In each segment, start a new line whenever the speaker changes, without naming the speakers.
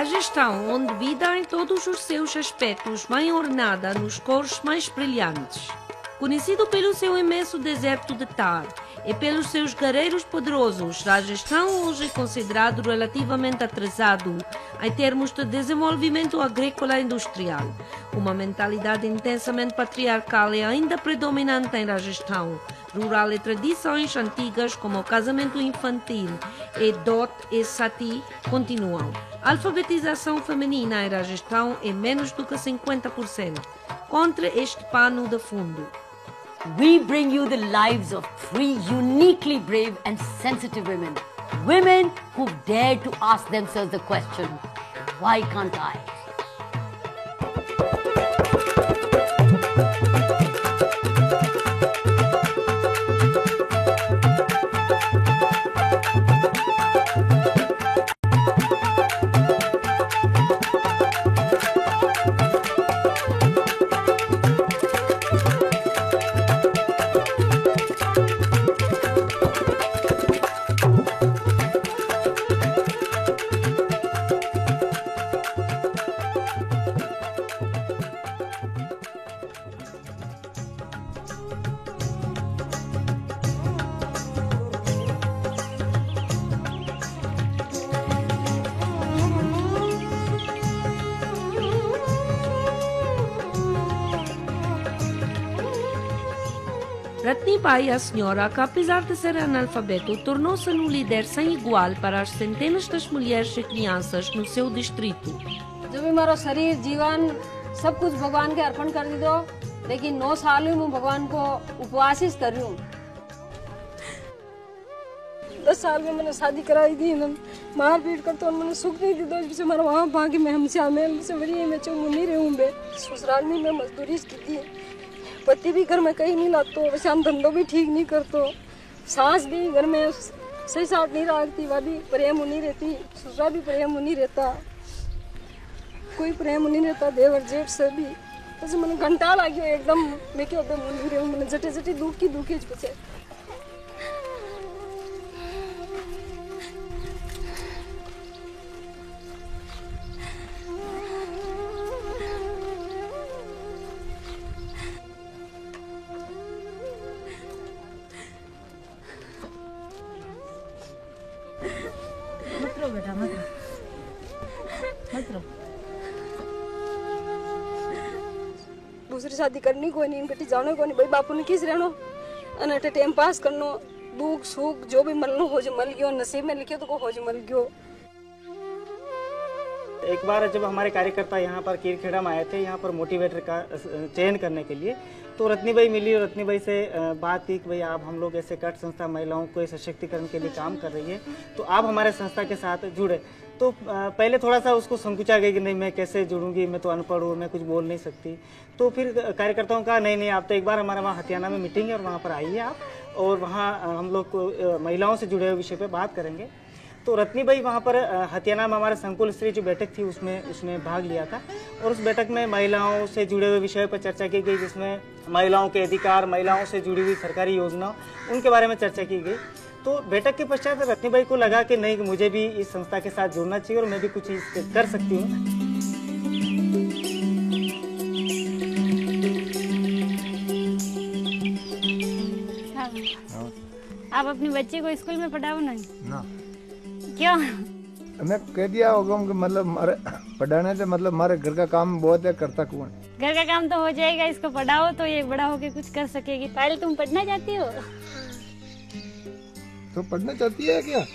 Rajastão, onde vida em todos os seus aspectos bem ornada nos cores mais brilhantes. Conhecido pelo seu imenso deserto de Thar e pelos seus guerreiros poderosos, Rajastão hoje é considerado relativamente atrasado em termos de desenvolvimento agrícola e industrial. Uma mentalidade intensamente patriarcal é ainda predominante em Rajastão. Rural e tradições antigas como o casamento infantil e dot e sati continuam. A alfabetização feminina em Rajastão é menos do que 50%. Contra este pano de fundo,
we bring you the lives of 3 uniquely brave and sensitive women. Women who dare to ask themselves the question, why can't I?
Ratnibai, a senhora, que apesar de ser analfabeto, tornou-se um líder sem igual para as centenas de mulheres e crianças no seu distrito.
जो भी मेरा शरीर जीवन सब कुछ भगवान के अर्पण कर दी दो, लेकिन 9 साल में मैं भगवान को उपवास ही कर रही हूँ। 10 साल में मैंने शादी कराई थी, मार पीट कर तो मैंने सुख नहीं दी दो, जिससे मेरा वहाँ भागी मैं हमसे आमेल से बड़ी मैं चुम नहीं रहूँ बे ससुराल में मैं मजदूरी की थी। पति भी घर में कहीं नहीं लातो, वैसे हम धंधो भी ठीक नहीं करतो, सास भी घर में सही साथ नहीं रखती, वह भी प्रेम नहीं रहती, ससुरा भी प्रेम नहीं रहता, कोई प्रेम नहीं रहता देवर जेठ से भी। तो मैंने घंटा लगे एकदम मैं क्या होता मुंडी रहूँ, मैंने जटे जटे दुखी पछे
बेटा मत रो।
दूसरी शादी करनी कोई नहीं, बेटी जानो कोई नहीं, भाई बापू ने किस रहनो अने टाइम पास करनो, दुख सुख जो भी मलनो हो जो मल गयो, नसीब में लिखे तो को हो जो मल गयो।
एक बार जब हमारे कार्यकर्ता यहाँ पर कीरखेड़ा में आए थे, यहाँ पर मोटिवेटर का चयन करने के लिए, तो रत्नीबाई मिली और रत्नीबाई से बात की कि भाई आप हम लोग ऐसे कट संस्था महिलाओं को सशक्तिकरण के लिए काम कर रही है, तो आप हमारे संस्था के साथ जुड़े। तो पहले थोड़ा सा उसको संकुचा गया कि नहीं मैं कैसे जुड़ूंगी, मैं तो अनपढ़ हूँ, मैं कुछ बोल नहीं सकती। तो फिर कार्यकर्ताओं का नहीं आप तो एक बार हमारा वहाँ हथियाना में मीटिंग है और वहाँ पर आइए आप, और वहाँ हम लोग को महिलाओं से जुड़े हुए विषय पर बात करेंगे। तो रत्नीबाई वहाँ पर हथियाना में हमारे संकुल स्त्री जो बैठक थी उसमें भाग लिया था, और उस बैठक में महिलाओं से जुड़े हुए विषय पर चर्चा की गई, जिसमें महिलाओं के अधिकार, महिलाओं से जुड़ी हुई सरकारी योजना, उनके बारे में चर्चा की गई। तो बैठक के पश्चात रत्नीबाई को लगा कि नहीं, मुझे भी इस संस्था के साथ जुड़ना चाहिए और मैं भी कुछ चीज कर सकती हूँ।
आप अपनी बच्ची को स्कूल में पढ़ाओ ना। क्यों?
मैं कह दिया होगा कि मतलब मारे पढ़ाने से मतलब हमारे घर का काम बहुत है, करता कौन?
घर का काम तो हो जाएगा, इसको पढ़ाओ तो ये बड़ा होके कुछ कर सकेगी। पहले तुम पढ़ना चाहती हो?
तो पढ़ना चाहती है क्या?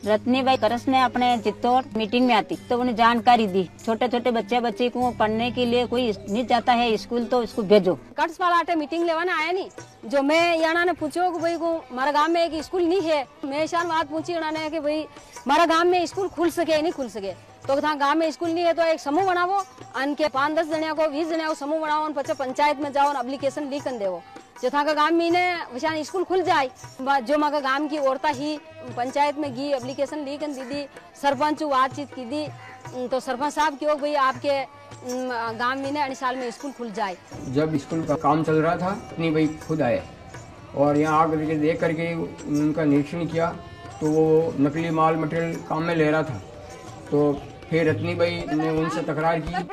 रत्नीबाई करस ने अपने चित्तौड़ मीटिंग में आती तो उन्हें जानकारी दी, छोटे छोटे बच्चे को पढ़ने के लिए कोई नहीं जाता है स्कूल तो इसको भेजो।
कट्स वाला आटे मीटिंग लेवाना आया नहीं, जो मैं याना ने पूछो कि भाई को हमारा गांव में एक स्कूल नहीं है, मैं शान बात पूछी उन्होंने कि भाई हमारा गांव में स्कूल खुल सके नहीं खुल सके, तो गांव में स्कूल नहीं है तो एक समूह बनावो, अनके 5-10 जने को 20 जने को समूह बनाओ, पचे पंचायत में जाओ एप्लीकेशन लिख देवो, जो था का गांव में ने विशान स्कूल खुल जाए। जो माँ गांव की औरता ही पंचायत में गई एप्लीकेशन लिखन दीदी, सरपंच बातचीत की दी, तो सरपंच साहब क्यों भाई आपके गांव में ने 8 साल में स्कूल खुल जाए।
जब स्कूल का काम चल रहा था रत्नीबाई खुद आए और यहाँ आकर के देख करके उनका निरीक्षण किया तो वो नकली माल मटेरियल काम में ले रहा था। तो फिर रत्नी भाई ने उनसे तकरार की।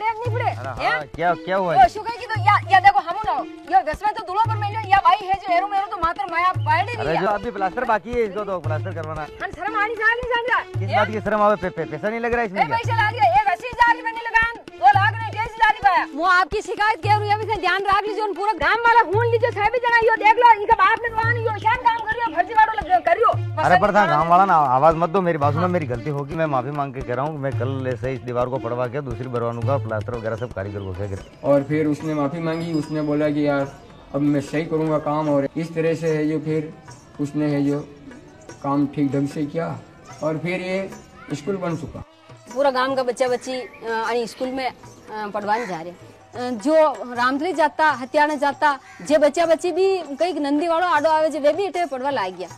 क्या हुआ?
या देखो हम ना ये दसवें तो दूल्हा पर मिलो या भाई है जो एरो मेरो तो मात्र माया पाड़ नहीं।
अरे जो अभी प्लास्टर बाकी है इसको तो प्लास्टर करवाना।
हम शर्म आनी जान नहीं जान रहा।
किस बात की शर्म आवे? पैसा नहीं लग रहा इसमें?
पैसा ला दिया 80,000 रुपए नहीं लगान 2 लाख नहीं 23,000 पाया। वो आपकी शिकायत कह रही है अभी से ध्यान रख लीजिए। पूरा गांव वाला खून लीजिए थे भी जना यो देख लो इनका बाप ने तो नहीं यो शान काम करियो फर्जी वाड़ो लग करियो।
अरे पर था गांव वाला ना आवाज मत दो, मेरी बात सुनो, मेरी गलती होगी, मैं माफी मांग के कह रहा हूँ। मैं कल ऐसे इस दीवार को पड़वा के दूसरी बनवाऊंगा, प्लास्टर वगैरह सब कारीगर को कह के।
और फिर उसने माफी मांगी। उसने बोला कि यार अब मैं सही करूँगा काम, और इस तरह से है जो फिर उसने है जो काम ठीक ढंग से किया और फिर ये स्कूल बन चुका।
पूरा गांव का बच्चा बच्ची स्कूल में पढ़वाने जा रहे। जो रामतली जाता हत्याना जाता जे बच्चा बच्ची भी कई नंदी वालों आडो आवे जे वे भी इटे पढ़वा लाग गया।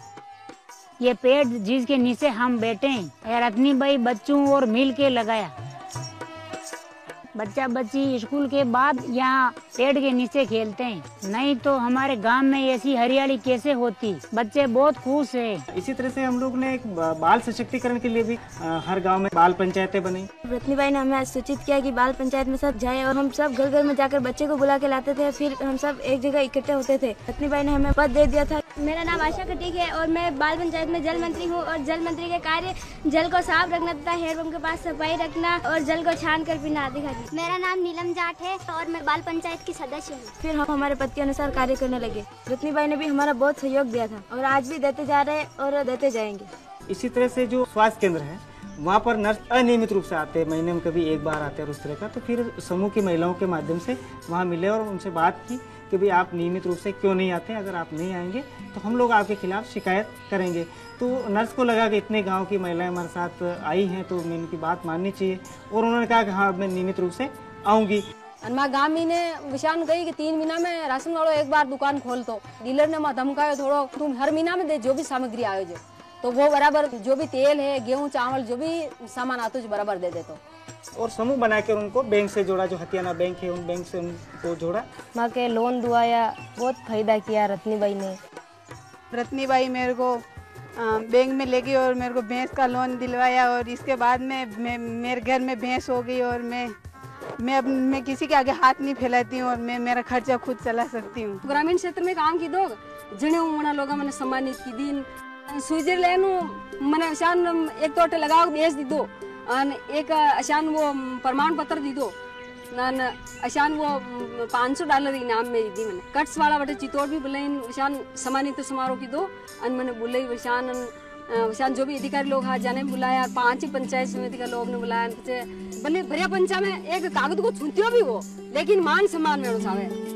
ये पेड़ जिसके नीचे हम बैठे हैं रत्नी बाई बच्चों और मिल के लगाया। बच्चा बच्ची स्कूल के बाद यहाँ पेड़ के नीचे खेलते हैं, नहीं तो हमारे गांव में ऐसी हरियाली कैसे होती। बच्चे बहुत खुश हैं।
इसी तरह से हम लोग ने एक बाल सशक्तिकरण के लिए भी हर गांव में बाल पंचायतें बनी।
रत्नीबाई ने हमें सूचित किया कि बाल पंचायत में सब जाएं और हम सब घर घर में जाकर बच्चे को बुला के लाते थे, फिर हम सब एक जगह इकट्ठे होते थे। रत्नीबाई ने हमें पद दे दिया था। मेरा नाम आशा खटीक है और मैं बाल पंचायत में जल मंत्री हूँ और जल मंत्री के कार्य जल को साफ रखना तथा हैंडपंप के पास सफाई रखना और जल को छान कर पीना आदि।
मेरा नाम नीलम जाट है और मैं बाल पंचायत की सदस्य हूँ।
फिर हम हमारे पद के अनुसार कार्य करने लगे। रत्नीबाई ने भी हमारा बहुत सहयोग दिया था और आज भी देते जा रहे और देते जाएंगे।
इसी तरह से जो स्वास्थ्य केंद्र है वहाँ पर नर्स अनियमित रूप से आते हैं, महीने में कभी एक बार आते हैं और उस तरह का। तो फिर समूह की महिलाओं के माध्यम से वहाँ मिले और उनसे बात की कि भाई आप नियमित रूप से क्यों नहीं आते, अगर आप नहीं आएंगे तो हम लोग आपके खिलाफ शिकायत करेंगे। तो नर्स को लगा कि इतने गांव की महिलाएं हमारे साथ आई हैं तो मैं इनकी बात माननी चाहिए और उन्होंने कहा कि हाँ मैं नियमित रूप से आऊँगी।
माँ गामी ने विशान कही कि 3 महीना में राशन वालों एक बार दुकान खोल तो डीलर ने माँ धमकायो थोड़ो तुम हर महीना में दे जो भी सामग्री आयो जो तो वो बराबर जो भी तेल है गेहूं चावल जो भी सामान आता है बराबर दे देते।
और समूह बनाकर उनको बैंक से जोड़ा, जो हथियाना बैंक है उन बैंक से उनको जोड़ा।
माँ के लोन दुआया, बहुत फायदा किया रत्नीबाई ने।
रत्नीबाई मेरे को बैंक में ले गई और मेरे को भैंस का लोन दिलवाया और इसके बाद में मेरे घर में भैंस हो गई और मैं किसी के आगे हाथ नहीं फैलाती हूँ और मैं मेरा खर्चा खुद चला सकती हूँ।
ग्रामीण क्षेत्र में काम की दो जने उमना लोग मैंने सम्मानित की दिन स्विट्जरलैंड मैंने अशान एक तो लगाओ बेच दी दो एक अशान वो प्रमाण पत्र दी दो अशान वो $500 इनाम में दी मैंने। कट्स वाला बटे चित्तौड़ भी बुलाई अशान सम्मानित समारोह की दो मैंने बुलाई वशान जो भी अधिकारी लोग हाँ जाने बुलाया 5 ही पंचायत समिति का लोग ने बुलाया भले भरिया पंचा में एक कागज को छूतियो भी वो लेकिन मान सम्मान में उठावे।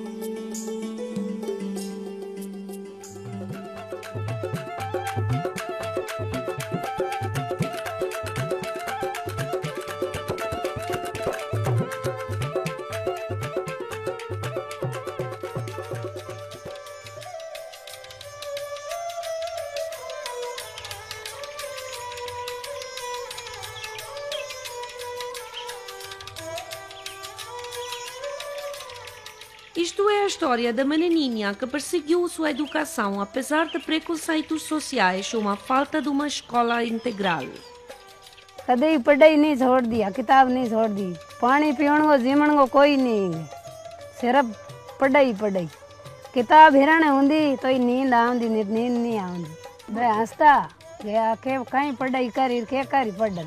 Isto é a história da menininha que perseguiu sua educação apesar de preconceitos sociais ou uma falta de uma escola integral.
कभी पढ़ाई नहीं छोड़ दिया, किताब नहीं छोड़ दी, पानी पीने को जीवन को कोई नहीं, सिर्फ पढ़ाई पढ़ाई। किताब हिरण होंदी तो नींद आंदी, नींद नहीं आंदी। मैं हंसता गया के कहीं पढ़ाई करी के करी पढ़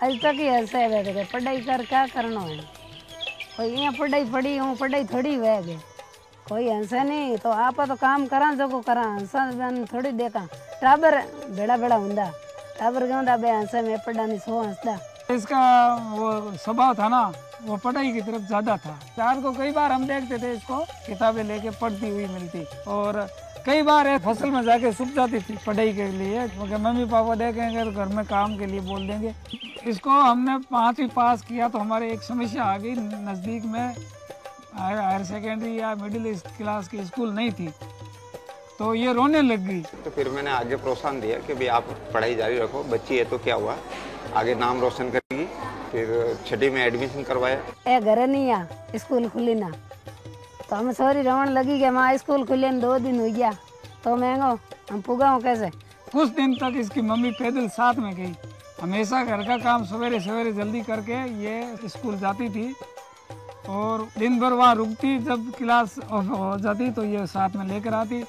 अज तक ही हंसा बैठे पढ़ाई कर क्या करना है। कोई यहाँ पढ़ाई पढ़ी हूँ पढ़ाई थोड़ी वह गए कोई हंसा नहीं तो आप तो काम करा जो करा हंसा थोड़ी देखा टाबर बेड़ा बेड़ा होंदा टाबर कहता बे हंसा मैं पढ़ा नहीं सो हंसदा।
इसका वो स्वभाव था ना वो पढ़ाई की तरफ ज्यादा था। चार को कई बार हम देखते थे इसको किताबें लेके पढ़ती हुई मिलती और कई बार फसल में जाके सूख जाती थी पढ़ाई के लिए क्योंकि मम्मी पापा देखेंगे तो घर में काम के लिए बोल देंगे। इसको हमने 5वीं पास किया तो हमारे एक समस्या आ गई, नज़दीक में हायर सेकेंडरी या मिडिल क्लास की स्कूल नहीं थी तो ये रोने लग गई।
तो फिर मैंने आगे प्रोत्साहन दिया कि भाई आप पढ़ाई जारी रखो, बच्ची है तो क्या हुआ आगे नाम रोशन करेगी। फिर 6वीं में एडमिशन करवाया।
घर नहीं आ स्कूल खुली ना तो हम सॉरी रोन लगी कि माँ स्कूल खुले 2 दिन हो गया तो महंगो हम पुगाओ कैसे।
कुछ दिन तक इसकी मम्मी पैदल साथ में गई, हमेशा घर का काम सवेरे सवेरे जल्दी करके ये स्कूल जाती थी और दिन भर वहाँ रुकती, जब क्लास हो जाती तो ये साथ में लेकर आती।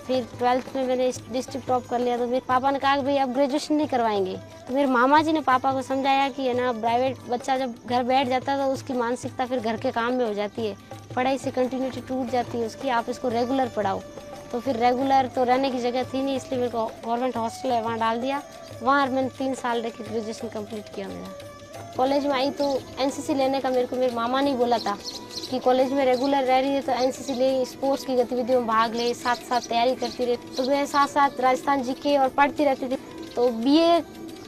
फिर 12th में मैंने डिस्ट्रिक्ट टॉप कर लिया तो मेरे पापा ने कहा कि भाई अब ग्रेजुएशन नहीं करवाएंगे। तो मेरे मामा जी ने पापा को समझाया कि है ना, प्राइवेट बच्चा जब घर बैठ जाता है तो उसकी मानसिकता फिर घर के काम में हो जाती है, पढ़ाई से कंटिन्यूटी टूट जाती है उसकी, आप इसको रेगुलर पढ़ाओ। तो फिर रेगुलर तो रहने की जगह थी नहीं, इसलिए मेरे को गवर्नमेंट हॉस्टल है वहाँ डाल दिया। वहाँ मैंने 3 साल रह के ग्रेजुएशन कंप्लीट किया। मेरा कॉलेज में आई तो एनसीसी लेने का मेरे को मेरे मामा ने बोला था कि कॉलेज में रेगुलर रह रही है तो एनसीसी ले, स्पोर्ट्स की गतिविधियों में भाग ले, साथ साथ तैयारी करती रहे। तो मैं साथ साथ राजस्थान जीके और पढ़ती रहती थी। तो बीए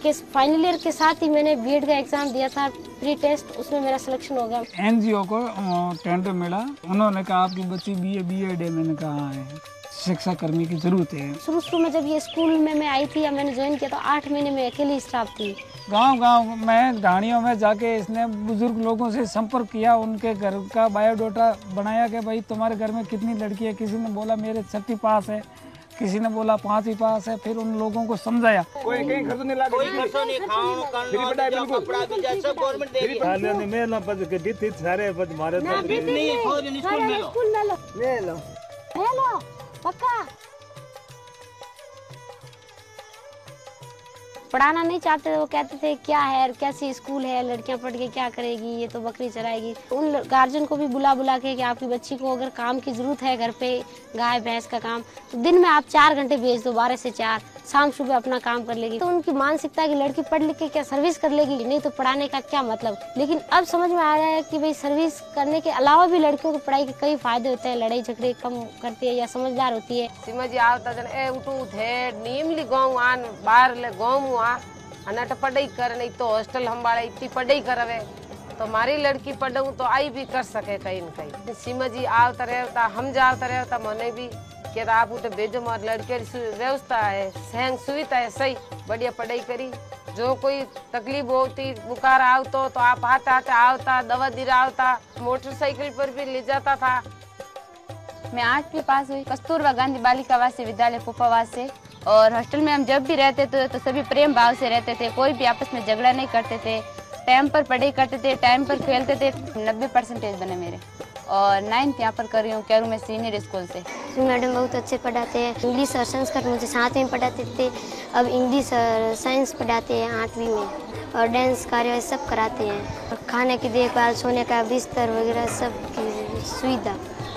के फाइनल ईयर के साथ ही मैंने बीएड का एग्जाम दिया था, प्री टेस्ट, उसमें मेरा सिलेक्शन हो गया।
एनजीओ को टेंडर मिला, उन्होंने कहा आपकी बच्ची बीएड है। मैंने कहा है, शिक्षा कर्मी की जरूरत है।
शुरू में जब ये स्कूल में मैं आई थी या मैंने ज्वाइन किया तो 8 महीने में अकेली स्टाफ थी।
गांव में ढाणियों में जाके इसने बुजुर्ग लोगों से संपर्क किया, उनके घर का बायोडाटा बनाया कि भाई तुम्हारे घर में कितनी लड़की है। किसी ने बोला मेरे 6वीं पास है, किसी ने बोला 5वीं पास है। फिर उन लोगों को समझाया।
कोई कहीं खर्च नहीं लगा, कोई खर्च नहीं, खाओ करनो जो कपड़ा भी जाए सब गवर्नमेंट दे रही है। हां नहीं मैं ना पद के दी सारे पद मारे नहीं खोज स्कूल में लो
ले लो पक्का। पढ़ाना नहीं चाहते थे, वो कहते थे क्या है, कैसी स्कूल है, लड़कियां पढ़ के क्या करेगी, ये तो बकरी चराएगी। उन गार्जियन को भी बुला के कि आपकी बच्ची को अगर काम की जरूरत है घर पे, गाय भैंस का काम, तो दिन में आप 4 घंटे भेज दो, 12 से 4, शाम सुबह अपना काम कर लेगी। तो उनकी मानसिकता की लड़की पढ़ लिख के क्या सर्विस कर लेगी, नहीं तो पढ़ाने का क्या मतलब। लेकिन अब समझ में आ रहा है कि भाई सर्विस करने के अलावा भी लड़कियों को पढ़ाई के कई फायदे होते हैं, लड़ाई झगड़े कम करती है या समझदार होती है।
सीमा जी आवता जन ए उठू थे नीमली गाँव आन बाहर ले गाँव आ अनट पढ़ाई कर, नहीं तो हॉस्टल हम बाड़े इतनी पढ़ाई करवे तो हमारी लड़की पढ़ू तो आई भी कर सके कहीं न कहीं। सीमा जी आवता रहता, हम जाता रहता, मने भी कि आप उठे भेजो, हमारी लड़की व्यवस्था है, सहन सुविधा है, सही बढ़िया पढ़ाई करी। जो कोई तकलीफ होती, बुखार आवतो तो आप हाथ हाथ आवता, दवा दिरा आवता, मोटरसाइकिल पर भी ले जाता था।
मैं 8वीं पास हुई कस्तूरबा गांधी बालिका आवासीय विद्यालय पुपावास से। और हॉस्टल में हम जब भी रहते थे तो सभी प्रेम भाव से रहते थे, कोई भी आपस में झगड़ा नहीं करते थे, टाइम पर पढ़ाई करते थे, टाइम पर खेलते थे। 90% बने मेरे। और 9th यहाँ पर कर रही हूँ कैरू में सीनियर स्कूल से।
मैडम बहुत अच्छे पढ़ाते हैं, इंग्लिश और संस्कृत मुझे 7वीं में पढ़ाते थे, अब इंग्लिश और साइंस पढ़ाते हैं 8वीं में, और डांस कार्य सब कराते हैं, और खाने की देखभाल, सोने का बिस्तर वगैरह सब की सुविधा।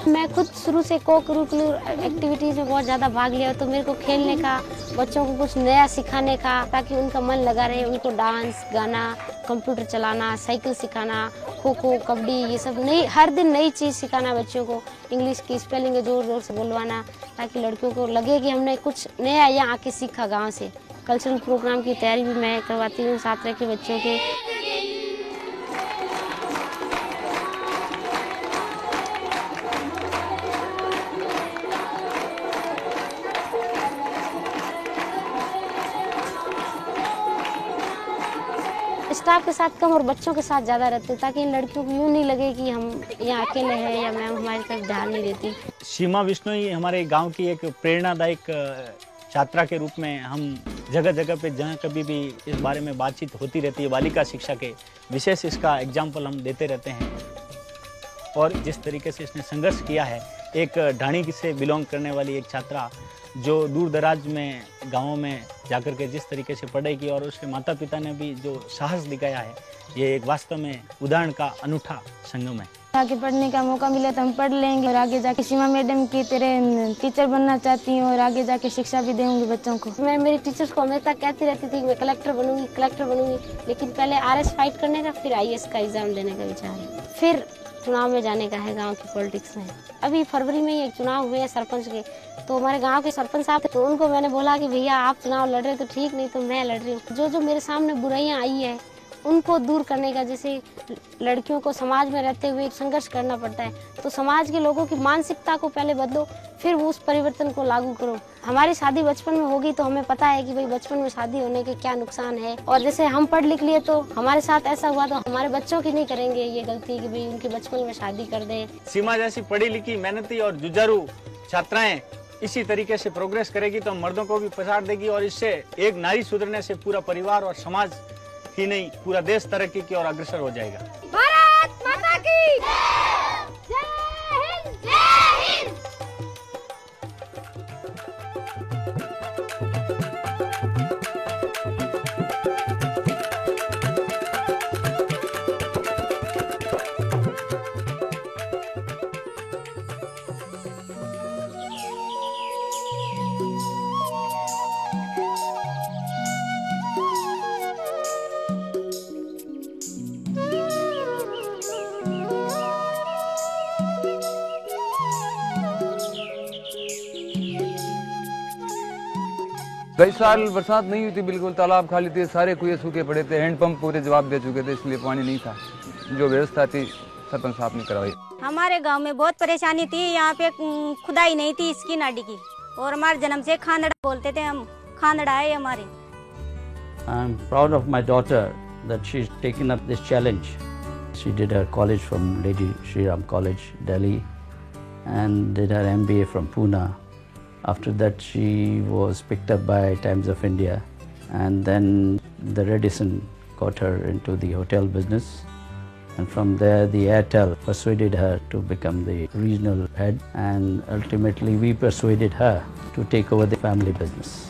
मैं खुद शुरू से को करिकुलर एक्टिविटीज़ में बहुत ज़्यादा भाग लिया, तो मेरे को खेलने का, बच्चों को कुछ नया सिखाने का, ताकि उनका मन लगा रहे, उनको डांस, गाना, कंप्यूटर चलाना, साइकिल सिखाना, खो खो, कबड्डी, ये सब नई, हर दिन नई चीज़ सिखाना बच्चों को, इंग्लिश की स्पेलिंग जोर जोर से बोलवाना, ताकि लड़कियों को लगे कि हमने कुछ नया यहाँ आके सीखा गाँव से। कल्चरल प्रोग्राम की तैयारी भी मैं करवाती हूँ 7 तरह के बच्चों के। स्टाफ के साथ कम और बच्चों के साथ ज़्यादा रहते, ताकि इन लड़कियों को यूँ नहीं लगे कि हम यहाँ अकेले हैं या मैम हमारी तरफ ध्यान नहीं देती।
सीमा बिश्नोई हमारे गांव की एक प्रेरणादायक छात्रा के रूप में हम जगह जगह पे जहाँ कभी भी इस बारे में बातचीत होती रहती है, बालिका शिक्षा के विशेष इसका एग्जाम्पल हम देते रहते हैं। और जिस तरीके से इसने संघर्ष किया है, एक ढाणी से बिलोंग करने वाली एक छात्रा जो दूर दराज में गाँवों में जाकर के जिस तरीके से पढ़ाई की, और उसके माता पिता ने भी जो साहस दिखाया है, ये एक वास्तव में उदाहरण का अनूठा संगम है।
आगे पढ़ने का मौका मिले तो हम पढ़ लेंगे, और आगे जाके सीमा मैडम की तरह टीचर बनना चाहती हूँ, और आगे जाके शिक्षा भी दूंगी बच्चों को।
मैं मेरी टीचर्स को हमेशा कहती रहती थी कि मैं कलेक्टर बनूंगी, लेकिन पहले आरएस फाइट करने का, फिर आईएएस का एग्जाम देने का विचार है, फिर चुनाव में जाने का है गांव की पॉलिटिक्स में। अभी फरवरी में एक चुनाव हुए हैं सरपंच के, तो हमारे गांव के सरपंच साहब थे, तो उनको मैंने बोला कि भैया आप चुनाव लड़ रहे तो ठीक, नहीं तो मैं लड़ रही हूँ। जो जो मेरे सामने बुराइयां आई है उनको दूर करने का, जैसे लड़कियों को समाज में रहते हुए संघर्ष करना पड़ता है, तो समाज के लोगों की मानसिकता को पहले बदलो, फिर वो उस परिवर्तन को लागू करो। हमारी शादी बचपन में होगी तो हमें पता है कि भाई बचपन में शादी होने के क्या नुकसान है, और जैसे हम पढ़ लिख लिए तो हमारे साथ ऐसा हुआ, तो हमारे बच्चों की नहीं करेंगे ये गलती कि भाई उनके बचपन में शादी कर दें।
सीमा जैसी पढ़ी लिखी, मेहनती और जुझारू छात्राएं इसी तरीके से प्रोग्रेस करेगी तो मर्दों को भी पछाड़ देगी और इससे एक नारी सुधरने से पूरा परिवार और समाज ही नहीं पूरा देश तरक्की की ओर अग्रसर हो जाएगा।
भारत माता की जय हिंद, जय हिंद।
कई साल बरसात नहीं हुई थी, बिल्कुल तालाब खाली थे, सारे कुएं सूखे पड़े थे, हैंडपंप पूरे जवाब दे चुके थे, इसलिए पानी नहीं था। जो व्यवस्था थी सरपंच साहब ने करवाई।
हमारे गांव में बहुत परेशानी थी, यहाँ पे खुदाई नहीं थी इसकी नाडी की, और हमारे जन्म से खानड़ा बोलते थे हम, खानड़ा है हमारे।
I am proud of my daughter that she has taken up this challenge. She did her college from Lady Shri Ram College, Delhi, and did her MBA from Pune. After that, she was picked up by Times of India, and then the Redison got her into the hotel business, and from there the Airtel persuaded her to become the regional head, and ultimately we persuaded her to take over the family business.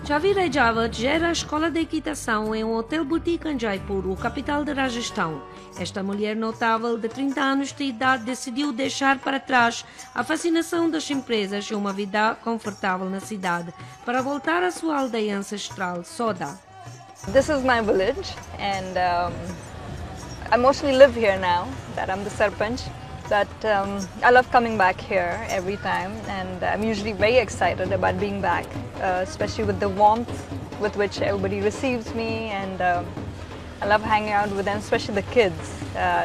Já virejava gera a escola de equitação em um hotel boutique em Jaipur, capital de Rajasthan. Esta mulher notável de 30 anos de idade decidiu deixar para trás a fascinação das empresas e uma vida confortável na cidade para voltar à sua aldeia ancestral, Soda.
This is my village, and I mostly live here now that I'm the Sarpanch. But I love coming back here every time, and I'm usually very excited about being back, especially with the warmth with which everybody receives me, and I love hanging out with them, especially the kids,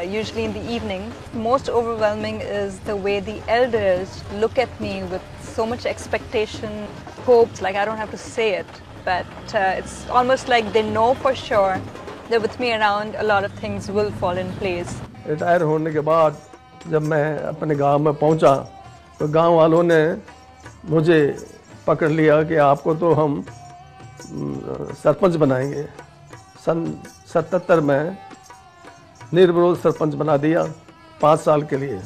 usually in the evening. Most overwhelming is the way the elders look at me with so much expectation, hopes, like I don't have to say it, but it's almost like they know for sure that with me around, a lot of things will fall in place.
Retire होने के बाद जब मैं अपने गांव में पहुंचा तो गांव वालों ने मुझे पकड़ लिया कि आपको तो हम सरपंच बनाएंगे। सन 77 में निर्विरोध सरपंच बना दिया 5 साल के लिए।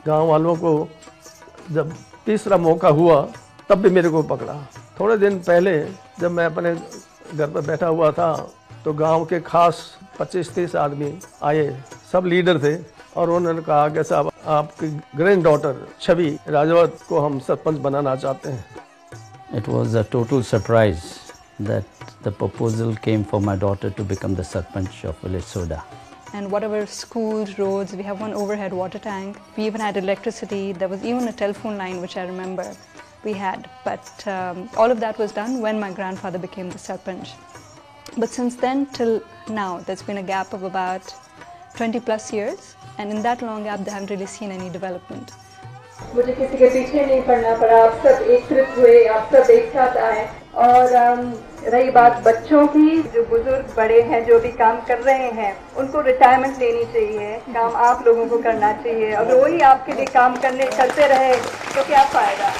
गांव वालों को जब तीसरा मौका हुआ तब भी मेरे को पकड़ा। थोड़े दिन पहले जब मैं अपने घर पर बैठा हुआ था तो गांव के खास 25-30 आदमी आए, सब लीडर थे, और उन्होंने कहा कि साहब आपकी ग्रैंड डॉटर छवि राजवत को हम सरपंच बनाना चाहते हैं।
It was a total surprise that the proposal came for my daughter to become the Sarpanch of village Soda.
And whatever schools, roads, we have one overhead water tank. We even had electricity. There was even a telephone line, which I remember we had. But all of that was done when my grandfather became the Sarpanch. But since then till now, there's been a gap of about 20 plus years. And in that long gap, they haven't really seen any development.
मुझे किसी के पीछे नहीं पड़ना पड़ा, आप सब एकत्रित हुए, आप सब एक साथ आए। और रही बात बच्चों की, जो बुजुर्ग बड़े हैं जो भी काम कर रहे हैं उनको रिटायरमेंट लेनी चाहिए, काम आप लोगों को करना चाहिए। अगर वही आपके लिए काम करते रहे तो क्या फायदा।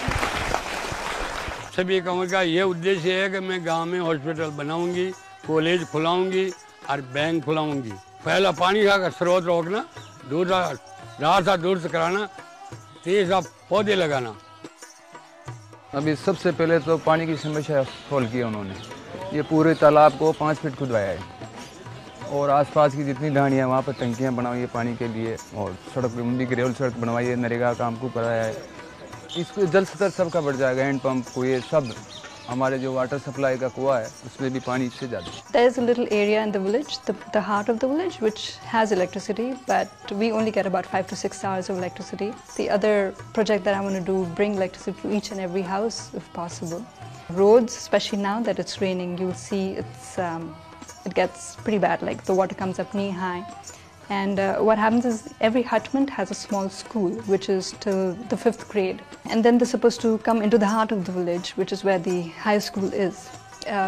सभी गाँव का ये उद्देश्य है कि मैं गांव में हॉस्पिटल बनाऊंगी, कॉलेज खुलाऊंगी और बैंक खुलाऊंगी। पहला पानी का स्रोत रोकना, दूसरा रास्ता दूर से कराना, तीसरा पौधे लगाना।
अभी सबसे पहले तो पानी की समस्या सॉल्व की उन्होंने। ये पूरे तालाब को 5 फीट खुदवाया है और आसपास की जितनी ढाणियाँ वहाँ पर टंकियाँ बनवाई है पानी के लिए, और सड़क लंबी ग्रेवल सड़क बनवाई है, नरेगा काम को कराया है। इसको जल स्तर सबका बढ़ जाएगा, हैंड पंप कुएं सब, हमारे जो वाटर सप्लाई का कुआं है उसमें भी पानी इससे ज़्यादा।
There is a little area in the village, the heart of the village, which has electricity, but we only get about 5 to 6 hours of electricity. The other project that I want to do, bring electricity to each and every house if possible. Roads, especially now that it's raining, you'll see it gets pretty bad, like the water comes up knee high. And what happens is every hutment has a small school, which is till the 5th grade. And then they're supposed to come into the heart of the village, which is where the high school is.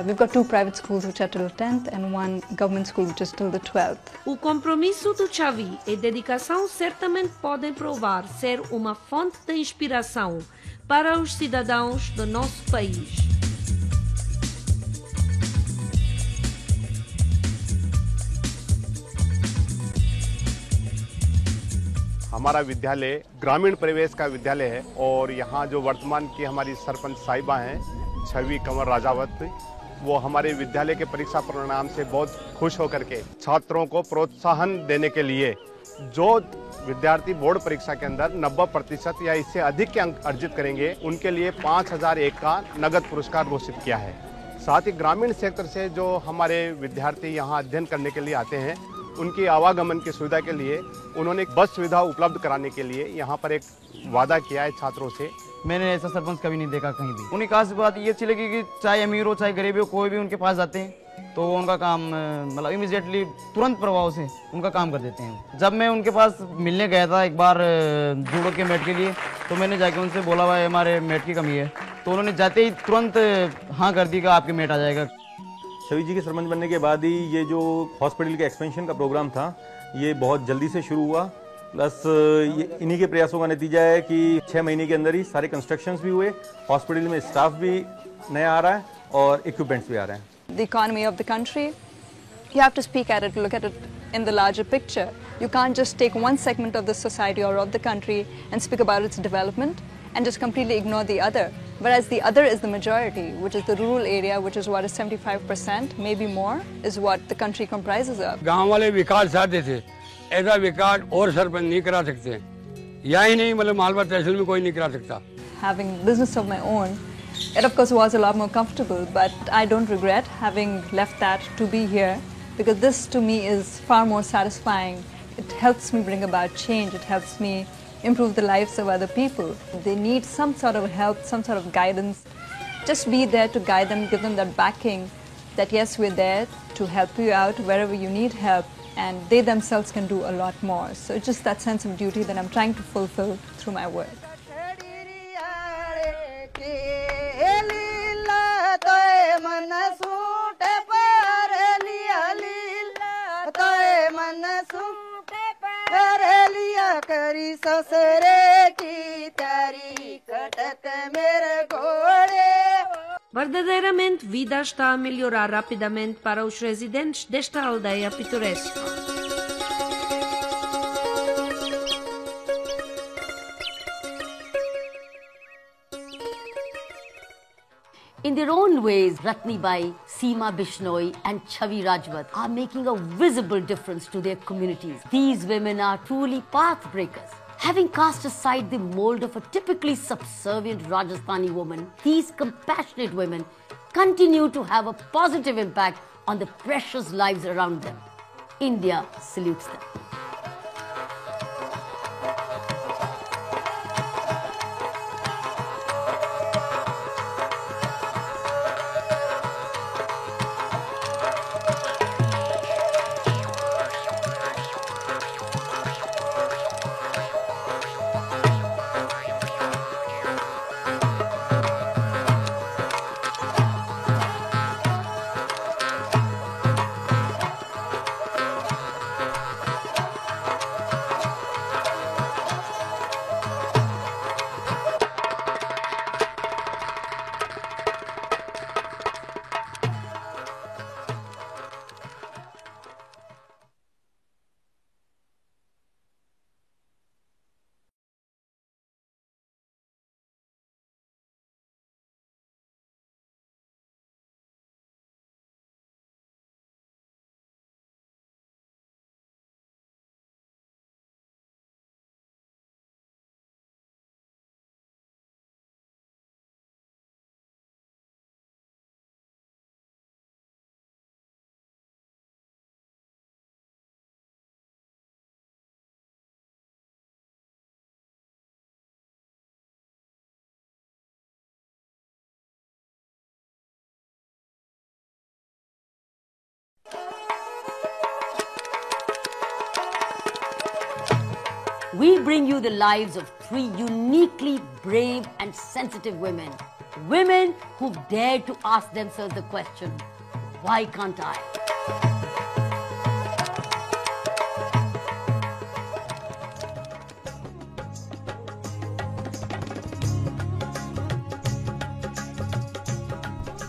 we've got 2 private schools which are till 10th and 1 government school which is till the 12th.
O compromisso do Xavi e dedicação certamente podem provar ser uma fonte de inspiração para os cidadãos do nosso país.
हमारा विद्यालय ग्रामीण परिवेश का विद्यालय है और यहाँ जो वर्तमान की हमारी सरपंच साहिबा हैं छवि कंवर राजावत, वो हमारे विद्यालय के परीक्षा परिणाम से बहुत खुश होकर के छात्रों को प्रोत्साहन देने के लिए जो विद्यार्थी बोर्ड परीक्षा के अंदर 90% या इससे अधिक के अंक अर्जित करेंगे उनके लिए 5001 का नगद पुरस्कार घोषित किया है। साथ ही ग्रामीण क्षेत्र से जो हमारे विद्यार्थी यहाँ अध्ययन करने के लिए आते हैं उनकी आवागमन की सुविधा के लिए उन्होंने बस सुविधा उपलब्ध कराने के लिए यहाँ पर एक वादा किया है छात्रों से।
मैंने ऐसा सरपंच कभी नहीं देखा कहीं भी। उन्हें खास बात ये अच्छी लगी कि चाहे अमीर हो चाहे गरीब हो कोई भी उनके पास जाते हैं तो उनका काम मतलब इमीडिएटली तुरंत प्रभाव से उनका काम कर देते हैं। जब मैं उनके पास मिलने गया था एक बार जूडो के मैट के लिए तो मैंने जाके उनसे बोला भाई हमारे मैट की कमी है, तो उन्होंने जाते ही तुरंत हाँ कर दी कि आपके मैट आ जाएगा।
छवि जी के सरपंच बनने के बाद ही ये जो हॉस्पिटल के एक्सपेंशन का प्रोग्राम था ये बहुत जल्दी से शुरू हुआ, प्लस इन्हीं के प्रयासों का नतीजा है कि 6 महीने के अंदर ही सारे कंस्ट्रक्शंस भी हुए, हॉस्पिटल में स्टाफ भी नया आ रहा है और इक्विपमेंट्स भी आ रहे हैं।
The economy of the country, you have to speak at it, look at it in the larger picture. You can't just take one segment of the society or of the country and speak about its development and just completely ignore the other. Whereas the other is the majority, which is the rural area, which is what is 75%, maybe more, is what the country comprises of.
गांव वाले विकास चाहते थे, ऐसा विकास और सरपंच नहीं करा सकते, या ही नहीं मतलब मालवा तहसील में कोई नहीं करा सकता।
Having business of my own, it of course was a lot more comfortable, but I don't regret having left that to be here, because this to me is far more satisfying. It helps me bring about change, it helps me improve the lives of other people. They need some sort of help, some sort of guidance. Just be there to guide them, give them that backing that yes, we're there to help you out wherever you need help, and they themselves can do a lot more. So it's just that sense of duty that I'm trying to fulfill through my work.
Verdadeiramente, vida está a melhorar rapidamente para os residentes desta aldeia pitoresca.
In their own ways, Ratnibai, Seema Bishnoi and Chavi Rajwat are making a visible difference to their communities. These women are truly path breakers. Having cast aside the mold of a typically subservient Rajasthani woman, these compassionate women continue to have a positive impact on the precious lives around them. India salutes them. We bring you the lives of 3 uniquely brave and sensitive women Women who dare to ask themselves the question, why can't I?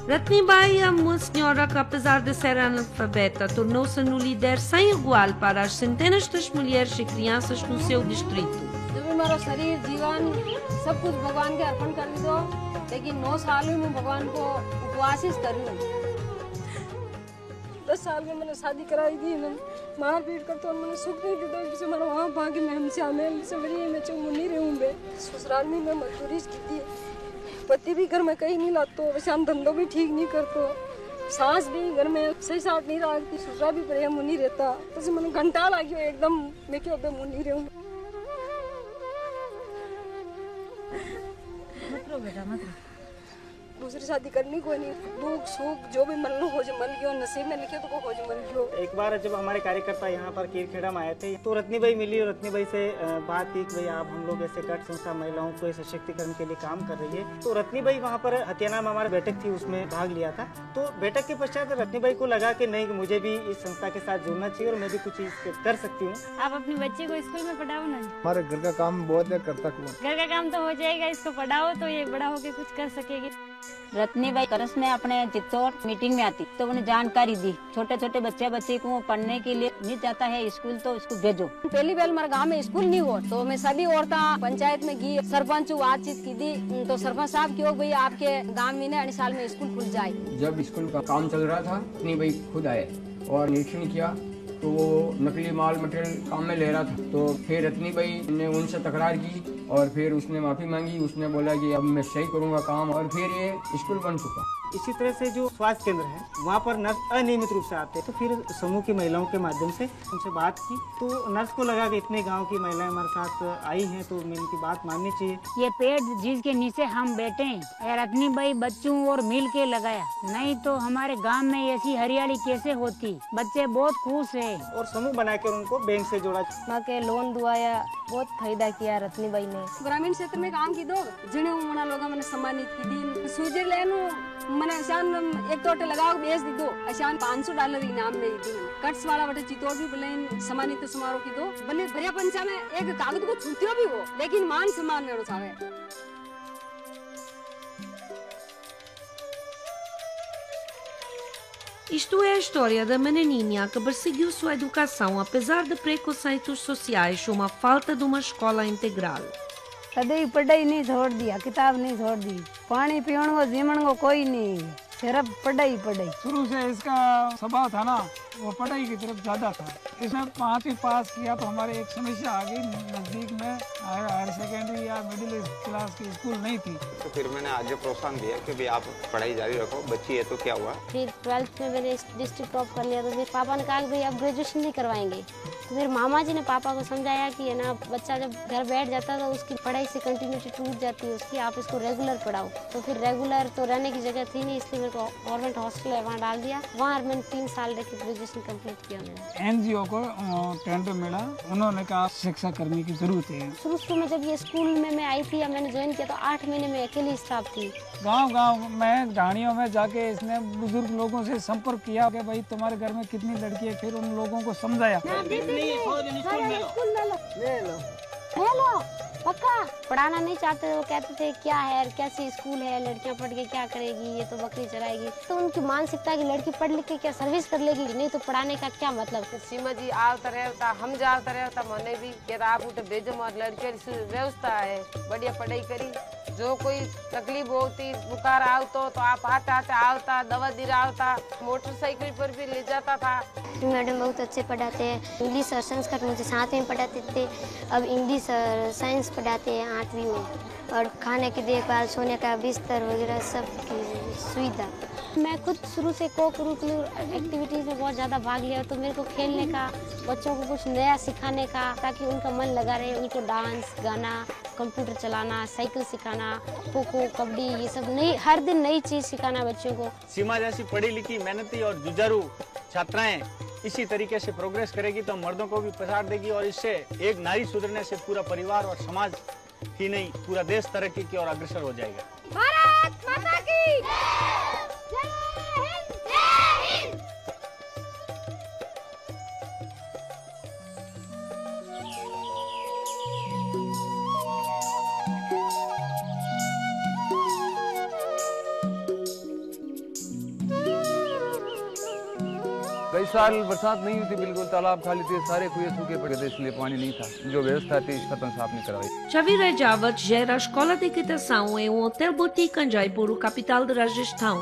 Ratnibai, uma senhora que, apesar de ser analfabeta, tornou-se no líder sem igual para as centenas de mulheres e crianças no seu distrito.
जब भी मेरा शरीर जीवन सब कुछ भगवान के अर्पण कर दो, लेकिन 9 साल में मैं भगवान को उपवासित करूँ। 10 साल में मैंने शादी कराई थी, मार पीट कर तो मैंने सुख नहीं दिया, जिससे मैंने वहाँ भागी मैं हमसे आमेल से मेरी मैं चुमुनी रहूँ बे ससुराल में मैं मजदूरी की थी, पति भी घर में कहीं नहीं लातो, वैसे हम धंधों भी ठीक नहीं करतो, सास भी घर में सही साथ नहीं रखती, ससुरा भी प्रेम मुनी रहता, तो मैंने घंटा लगी एकदम मैं क्यों बे मुनी रहूँ। बेटा मत दूसरी शादी करनी कोई नहीं, दुख सुख जो भी मन लो हो जो मल गयो, नसीब में लिखे तो को हो जो मल गयो।
एक बार जब हमारे कार्यकर्ता यहाँ पर कीरखेड़ा में आए थे तो रत्नीबाई मिली और रत्नीबाई से बात की कि भाई आप हम लोग ऐसे गट संस्था महिलाओं को सशक्तिकरण के लिए काम कर रही है। तो रत्नीबाई वहाँ पर हथियाना में हमारी बैठक थी, उसमें भाग लिया था। तो बैठक के पश्चात रत्नीबाई को लगा कि नहीं, मुझे भी इस संस्था के साथ जुड़ना चाहिए और मैं भी कुछ चीज कर सकती हूँ।
आप अपने बच्चे को स्कूल में पढ़ाओ ना।
हमारे घर का काम बहुत है, करता हूँ।
घर का काम तो हो जाएगा, इसको पढ़ाओ तो ये बड़ा होके कुछ कर सकेगी।
रत्नीबाई करस में अपने चित्तौड़ मीटिंग में आती तो उन्हें जानकारी दी, छोटे छोटे बच्चे को पढ़ने के लिए नहीं जाता है स्कूल तो इसको भेजो।
पहली बार हमारे गांव में स्कूल नहीं हुआ तो मैं सभी औरतें पंचायत में गई, सरपंच बातचीत की दी तो सरपंच साहब क्यों भाई आपके गांव में अगले साल में स्कूल खुल जाए।
जब स्कूल का काम चल रहा था रत्नीबाई खुद आए और निरीक्षण किया तो वो नकली माल मटेरियल काम में ले रहा था। तो फिर रत्नीबाई ने उनसे तकरार की और फिर उसने माफी मांगी, उसने बोला कि अब मैं सही करूंगा काम और फिर ये स्कूल बन चुका।
इसी तरह से जो स्वास्थ्य केंद्र है वहाँ पर नर्स अनियमित रूप से आते तो फिर समूह की महिलाओं के माध्यम से उनसे बात की तो नर्स को लगा कि इतने गांव की महिलाएं हमारे साथ आई हैं तो मैं इनकी बात माननी चाहिए।
ये पेड़ जिसके नीचे हम बैठे हैं रत्नीबाई बच्चों और मिल के लगाया, नहीं तो हमारे गांव में ऐसी हरियाली कैसे होती। बच्चे बहुत खुश है
और समूह बनाकर उनको बैंक से जोड़ा।
माँ के लोन दुआया, बहुत फायदा किया रत्नीबाई ने।
ग्रामीण क्षेत्र में काम की दो जिन्हें उन्होंने लोगों मैंने सम्मानित की दी। स्विट्जरलैंड मैंने अशान एक तोटे लगाओ बेच दी दो, अशान $500 इनाम में दी। कट्स वाला बटे चितौड़ भी बोले सम्मानित समारोह की दो बने भरिया पंचा में एक कागज को छूतियो भी हो लेकिन मान सम्मान में उठावे।
Isto é a história da menininha que perseguiu sua educação apesar de preconceitos sociais ou uma falta de uma escola integral.
कभी पढ़ाई नहीं छोड़ दिया, किताब नहीं छोड़ दी, पानी पीने को जीवन को कोई नहीं, सिर्फ पढ़ाई पढ़ाई।
शुरू से इसका स्वभाव था ना वो पढ़ाई की तरफ ज्यादा था। इसने 5वीं पास किया तो हमारे एक समस्या आ गई, नजदीक में हायर सेकेंडरी या मिडिल क्लास की स्कूल नहीं थी।
तो फिर मैंने आगे प्रोत्साहन दिया कि भाई आप पढ़ाई जारी रखो, बच्ची है तो क्या हुआ।
फिर 12th में मैंने डिस्ट्रिक्ट टॉप कर लिया तो फिर पापा ने कहा कि भाई आप ग्रेजुएशन नहीं करवाएंगे। तो फिर मामा जी ने पापा को समझाया कि है ना बच्चा जब घर बैठ जाता है तो उसकी पढ़ाई से कंटिन्यूटी टूट जाती है उसकी, आप इसको रेगुलर पढ़ाओ। तो फिर रेगुलर तो रहने की जगह थी नहीं, इसलिए मेरे को गवर्नमेंट हॉस्टल है वहाँ डाल दिया। वहाँ मैंने 3 साल रह के ग्रेजुएशन कंप्लीट किया।
NGO को टेंडर मिला, उन्होंने कहा शिक्षा करने की जरूरत है।
शुरू में जब ये स्कूल में मैं आई थी या मैंने ज्वाइन किया तो 8 महीने में अकेली स्टाफ थी।
गांव में ढाणियों में जाके इसने बुजुर्ग लोगों से संपर्क किया कि भाई तुम्हारे घर में कितनी लड़की है, फिर उन लोगों को समझाया।
पक्का पढ़ाना नहीं चाहते, वो कहते थे क्या है कैसी स्कूल है, लड़कियां पढ़ के क्या करेगी, ये तो बकरी चराएगी। तो उनकी मानसिकता की लड़की पढ़ लिख के क्या सर्विस कर लेगी, नहीं तो पढ़ाने का क्या मतलब।
सीमा जी आवता रहता, हम जाता रहता, मैंने भी कहता आप उठे भेजो और लड़की व्यवस्था है बढ़िया पढ़ाई करी। जो कोई तकलीफ होती बुखार आवतो तो आप आते आवता, दवा दी आवता, मोटरसाइकिल पर भी ले जाता था।
मैडम बहुत अच्छे पढ़ाते हैं, इंग्लिश और संस्कृत मुझे साथ में पढ़ाते थे, अब इंग्लिश और साइंस पढ़ाते हैं 8वीं में। और खाने की देखभाल, सोने का बिस्तर वगैरह सब की सुविधा।
मैं खुद शुरू से को करिकुलर एक्टिविटीज में बहुत ज़्यादा भाग लिया, तो मेरे को खेलने का, बच्चों को कुछ नया सिखाने का ताकि उनका मन लगा रहे, उनको डांस, गाना, कंप्यूटर चलाना, साइकिल सिखाना, खो खो, कबड्डी, ये सब नई हर दिन नई चीज़ सिखाना बच्चों को।
सीमा जैसी पढ़ी लिखी मेहनती और जुझारू छात्राएं इसी तरीके से प्रोग्रेस करेगी तो मर्दों को भी पछाड़ देगी और इससे एक नारी सुधरने से पूरा परिवार और समाज ही नहीं पूरा देश तरक्की की ओर अग्रसर हो जाएगा।
भारत माता की जय हिंद जय हिंद।
कई साल बरसात नहीं हुई थी, बिल्कुल तालाब खाली थे, सारे कुएं सूखे पड़े थे, इसलिए पानी नहीं था। जो व्यवस्था थी सरपंच साहब ने करवाई।
Xavi Rajavat gera a escola de equitação em um hotel boutique em Jaipur, capital de Rajastão.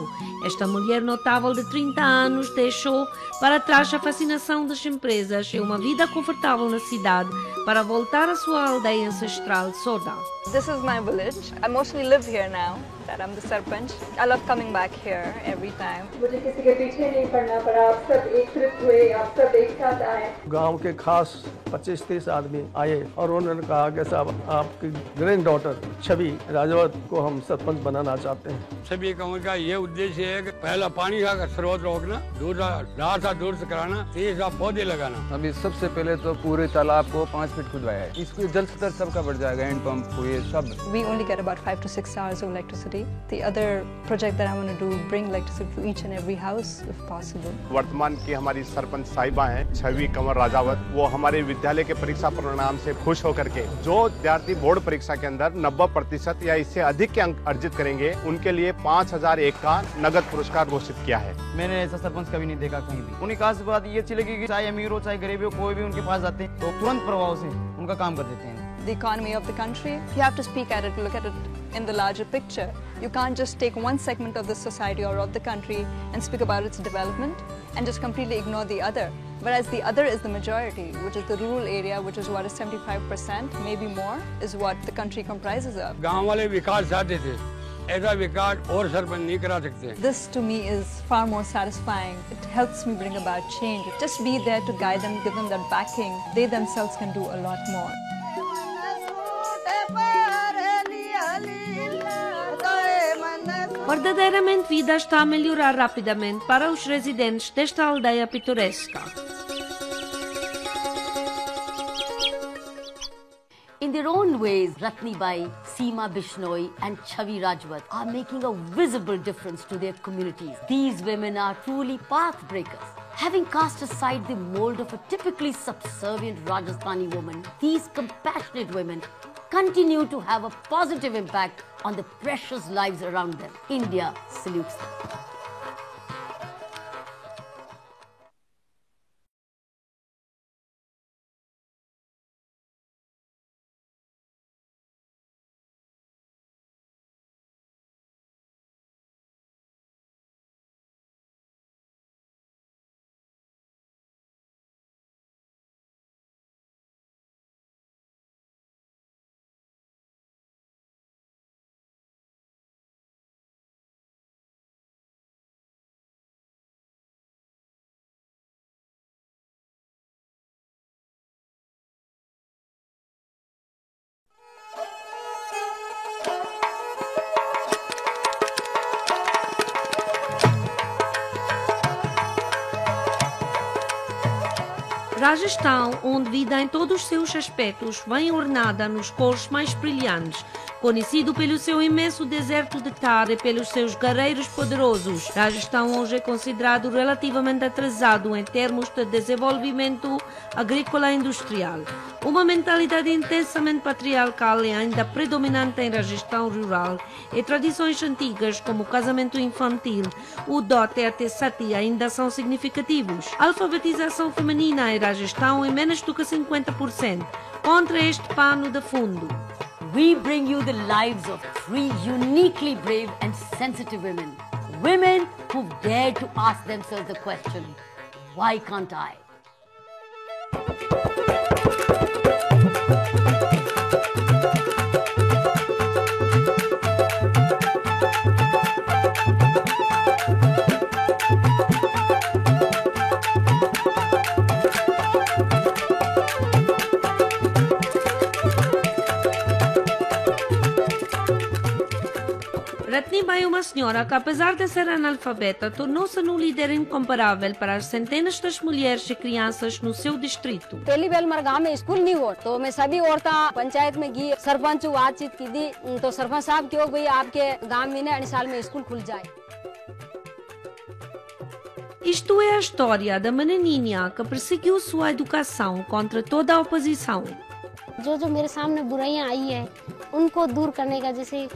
Esta mulher notável de 30 anos deixou para trás a fascinação das empresas e uma vida confortável na cidade para voltar à sua aldeia ancestral, Soda.
This is my village. I mostly live here now that I'm the sarpanch. I love coming back here every time.
मुझे किसी के पीछे नहीं पड़ना पड़ा, आप सब एकत्रित हुए, आप सब एक साथ आए।
गांव के खास 25-30 आदमी आए और उन्होंने कहा कि साहब आपकी ग्रैंड डॉटर छवि राजावत को हम सरपंच बनाना चाहते हैं।
सभी गाँव का ये उद्देश्य है कि पहला पानी का स्रोत रोकना, दूसरा रास्ता दुरुस्त कराना, तीसरा पौधे लगाना।
अभी सबसे पहले तो पूरे तालाब को 5 फीट खुदवाया है। इसको जल स्तर सबका बढ़ जाएगा, हैंड पंप हुए सब।
We only get about 5 to 6 hours of electricity. The other project that I want to do, bring electricity to each and every house if possible.
वर्तमान की हमारी सरपंच साहिबा हैं छवि कंवर राजावत, वो हमारे विद्यालय के परीक्षा परिणाम से खुश होकर के जो विद्यार्थी बोर्ड परीक्षा के अंदर 90% या इससे अधिक के अंक अर्जित करेंगे उनके लिए 5001 का नगद पुरस्कार घोषित किया है।
मैंने ऐसा सरपंच कभी नहीं देखा कहीं भी। उन्हीं खास बात ये अच्छी लगी कि चाहे अमीर हो चाहे गरीब हो, कोई भी उनके पास जाते हैं तो तुरंत प्रभाव से उनका काम कर देते हैं।
The economy of the country, you have to speak at it, look at it in the larger picture. You can't just take one segment of the society or of the country and speak about its development and just completely ignore the other. Whereas the other is the majority, which is the rural area, which is what is 75%, maybe more, is what the country comprises of.
गाँव वाले विकास चाहते थे, ऐसा विकास और सरपंच नहीं करा सकते।
This to me is far more satisfying. It helps me bring about change. Just be there to guide them, give them that backing. They themselves can do a lot more.
Verdadeiramente, a vida está a melhorar rapidamente para os residentes desta aldeia pitoresca.
In their own ways, Ratnibai, Seema Bishnoi and Chavi Rajwat are making a visible difference to their communities. These women are truly path breakers. Having cast aside the mold of a typically subservient Rajasthani woman, these compassionate women continue to have a positive impact on the precious lives around them. India salutes them.
Rajastão, onde vida em todos os seus aspectos vem ornada nos cores mais brilhantes, conhecido pelo seu imenso deserto de Thar e pelos seus guerreiros poderosos. Rajastão hoje é considerado relativamente atrasado em termos de desenvolvimento agrícola e industrial. Uma mentalidade intensamente patriarcal é ainda predominante em Rajastão rural e tradições antigas como o casamento infantil, o dote e até sati ainda são significativos. A alfabetização feminina em Rajastão é menos do que 50%, contra este pano de fundo.
We bring you the lives of 3 uniquely brave and sensitive women. Women who've dared to ask themselves the question, why can't I?
Ratnibai é uma senhora que, apesar de ser analfabeta, tornou-se um líder incomparável para as centenas de mulheres e crianças no seu distrito.
पहली बार हमारे गांव में school नहीं हुआ तो मैं सभी औरतें पंचायत में गई, सरपंच बातचीत की थी तो सरपंच साहब क्यों भाई आपके गांव में 8 साल में स्कूल खुल जाए।
Isto é a história da menininha que perseguiu sua educação contra toda a oposição.
जो मेरे सामने बुराइयां आई है उनको दूर करने का, जैसे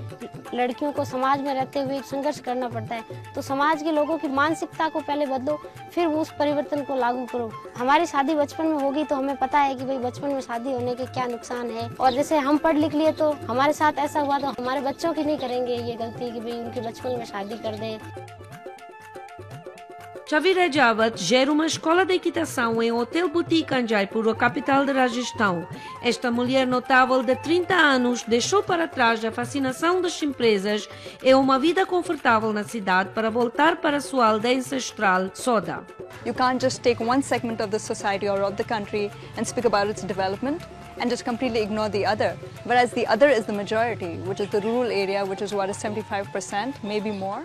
लड़कियों को समाज में रहते हुए संघर्ष करना पड़ता है, तो समाज के लोगों की मानसिकता को पहले बदलो, फिर उस परिवर्तन को लागू करो। हमारी शादी बचपन में होगी तो हमें पता है कि भाई बचपन में शादी होने के क्या नुकसान है, और जैसे हम पढ़ लिख लिए तो हमारे साथ ऐसा हुआ तो हमारे बच्चों की नहीं करेंगे ये गलती कि भाई उनके बचपन में शादी कर दें।
Chavi Rajawat gera uma escola de equitação em Hotel Boutique em Jaipur, a capital de Rajastão. Esta mulher notável de 30 anos deixou para trás a fascinação das empresas e uma vida confortável na cidade para voltar para sua aldeia ancestral, Soda.
You can't just take one segment of the society or of the country and speak about its development and just completely ignore the other. Whereas the other is the majority, which is the rural area, which is what is 75%, maybe more.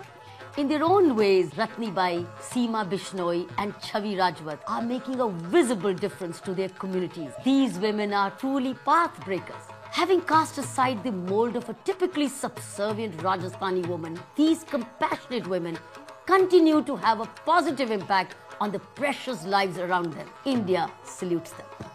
In their own ways, Ratnibai, Seema Bishnoi and Chavi Rajwat are making a visible difference to their communities. These women are truly path breakers. Having cast aside the mold of a typically subservient Rajasthani woman, these compassionate women continue to have a positive impact on the precious lives around them. India salutes them.